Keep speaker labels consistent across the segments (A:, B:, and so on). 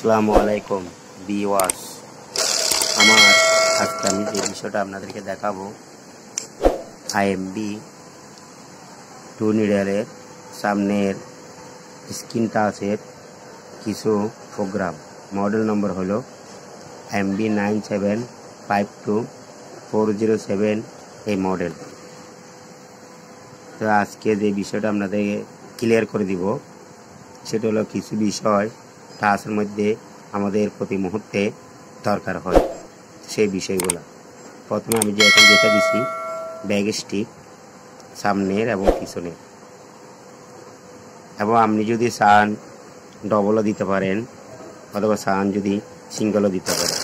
A: আসসালামু আলাইকুম ভিউয়ার্স। আমার আজকে আমি যে বিষয়টা আপনাদেরকে দেখাবো, আইএমবি 2 নিডেলের সামনের স্ক্রিন টাচের কিছু প্রোগ্রাম। মডেল নম্বর হলো আইএমবি 9752407 এই মডেল। তো আজকে যে বিষয়টা আপনাদের ক্লিয়ার করে দিব সেটা হলো কিছু বিষয় টাচের মধ্যে আমাদের প্রতি মুহূর্তে দরকার হয়, সেই বিষয়গুলো। প্রথমে আমি এখন যেটা দিছি ব্যাগ স্টিক সামনের এবং পিছনের, এবং আপনি যদি চান ডবলও দিতে পারেন অথবা চান যদি সিঙ্গেলও দিতে পারেন।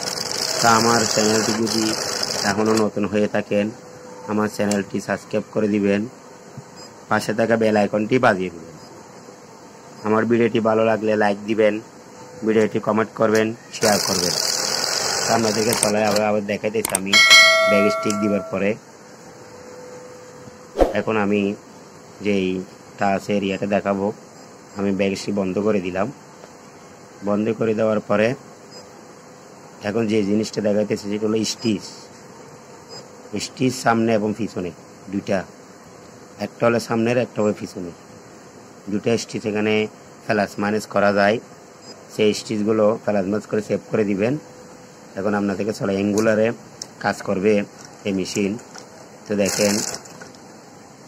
A: তা আমার চ্যানেলটি যদি এখনও নতুন হয়ে থাকেন আমার চ্যানেলটি সাবস্ক্রাইব করে দিবেন, পাশে থাকা বেল আইকনটি বাজিয়ে দিবেন। আমার ভিডিওটি ভালো লাগলে লাইক দিবেন, ভিডিওটি কমেন্ট করবেন, শেয়ার করবেন। আপনাদেরকে চলে আবার দেখাইতেছি আমি ব্যাগ স্টিক দিবার পরে। এখন আমি যেই টাচ এরিয়াটা দেখাবো, আমি ব্যাগ স্টিক বন্ধ করে দিলাম। বন্ধ করে দেওয়ার পরে এখন যে জিনিসটা দেখাইতেছে সেটা হলো স্টিচ সামনে এবং পিছনে দুইটা, একটা হলো সামনের একটা হলো পিছনে। দুটা স্টিচ এখানে প্লাস মাইনাস করা যায়, সেই স্টিচগুলো প্লাস মাইনাস করে সেভ করে দিবেন। এখন আপনাদেরকে চলে অ্যাঙ্গুলারে কাজ করবে এই মেশিন। তো দেখেন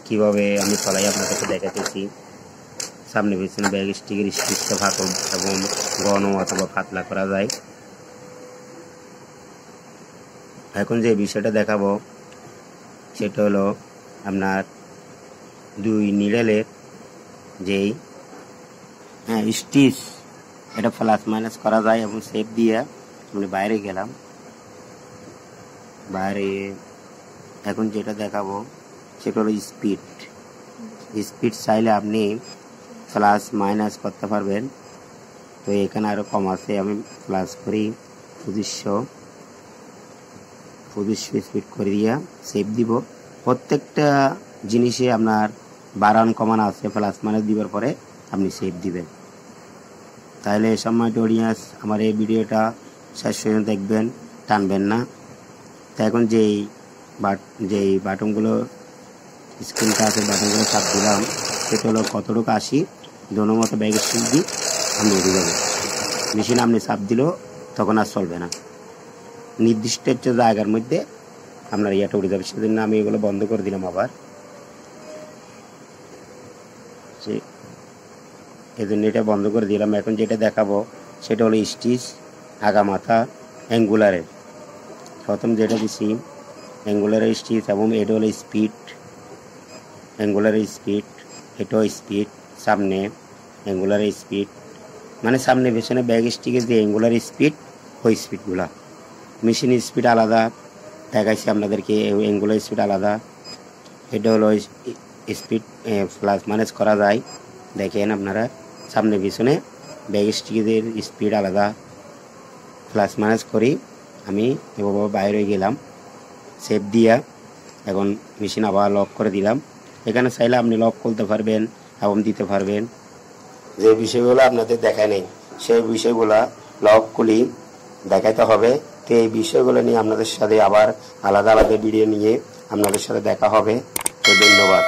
A: কিভাবে আমি চলাই আপনাদেরকে দেখাতেছি। সামনে পিছনে ব্যাগ স্টিকের স্টিচটা ভাগ এবং ঘন অথবা পাতলা করা যায়। এখন যে বিষয়টা দেখাবো সেটা হলো আপনার 2 নিডেলের যেই স্টিচ, এটা প্লাস মাইনাস করা যায় এবং সেভ দিয়ে আমি বাইরে গেলাম। বাইরে এখন যেটা দেখাবো সেটা হলো স্পিড চাইলে আপনি প্লাস মাইনাস করতে পারবেন। তো এখানে আরও কম আছে, আমি প্লাস করি 2500 স্পিড করে দিয়ে সেভ দিব। প্রত্যেকটা জিনিসে আপনার বাড়ান কমান আছে, প্লাস মাইনাস দিবার পরে আপনি সেভ দিবেন। তাহলে এই সময় অডিয়েন্স আমার এই ভিডিওটা শেষ পর্যন্ত দেখবেন, টানবেন না। তো এখন যেই বাটনগুলো স্ক্রিনটা আছে বাটনগুলো চাপ দিলাম, সেটা হলো কতটুকু আসি দোনো মতো ব্যাগ স্টিক দিয়ে আপনি উঠে যাবেন। মেশিন আপনি চাপ দিলেও তখন আর চলবে না, নির্দিষ্ট একটা জায়গার মধ্যে আপনার ইয়েটা উঠে যাবে। সেজন্য আমি এগুলো বন্ধ করে দিলাম। আবার এই জন্য এটা বন্ধ করে দিলাম। এখন যেটা দেখাবো সেটা হলো স্টিচ আগা মাথা অ্যাঙ্গুলারের। প্রথম যেটা দিচ্ছি অ্যাঙ্গুলারের স্টিচ এবং এটা হলো স্পিড, অ্যাঙ্গুলারের স্পিড, এটাও স্পিড, সামনে অ্যাঙ্গুলারের স্পিড, মানে সামনে পেছনে ব্যাগ স্টিকের যে অ্যাঙ্গুলার স্পিড ওই স্পিডগুলা। মেশিন স্পিড আলাদা দেখাইছি আপনাদেরকে, অ্যাঙ্গুলার স্পিড আলাদা। এটা হলো স্পিড প্লাস মাইনাস করা যায়, দেখেন আপনারা সামনে পিছনে ব্যাগ স্টিকের স্পিড আলাদা, প্লাস মাইনাস করি। আমি এভাবে বাইরে গেলাম সেভ দিয়া, এখন মেশিন আবার লক করে দিলাম। এখানে চাইলে আপনি লক করতে পারবেন এবং দিতে পারবেন। যে বিষয়গুলো আপনাদের দেখায় নেই সেই বিষয়গুলো লক খুলি দেখাইতে হবে। তো এই বিষয়গুলো নিয়ে আপনাদের সাথে আবার আলাদা আলাদা ভিডিও নিয়ে আপনাদের সাথে দেখা হবে। তো ধন্যবাদ।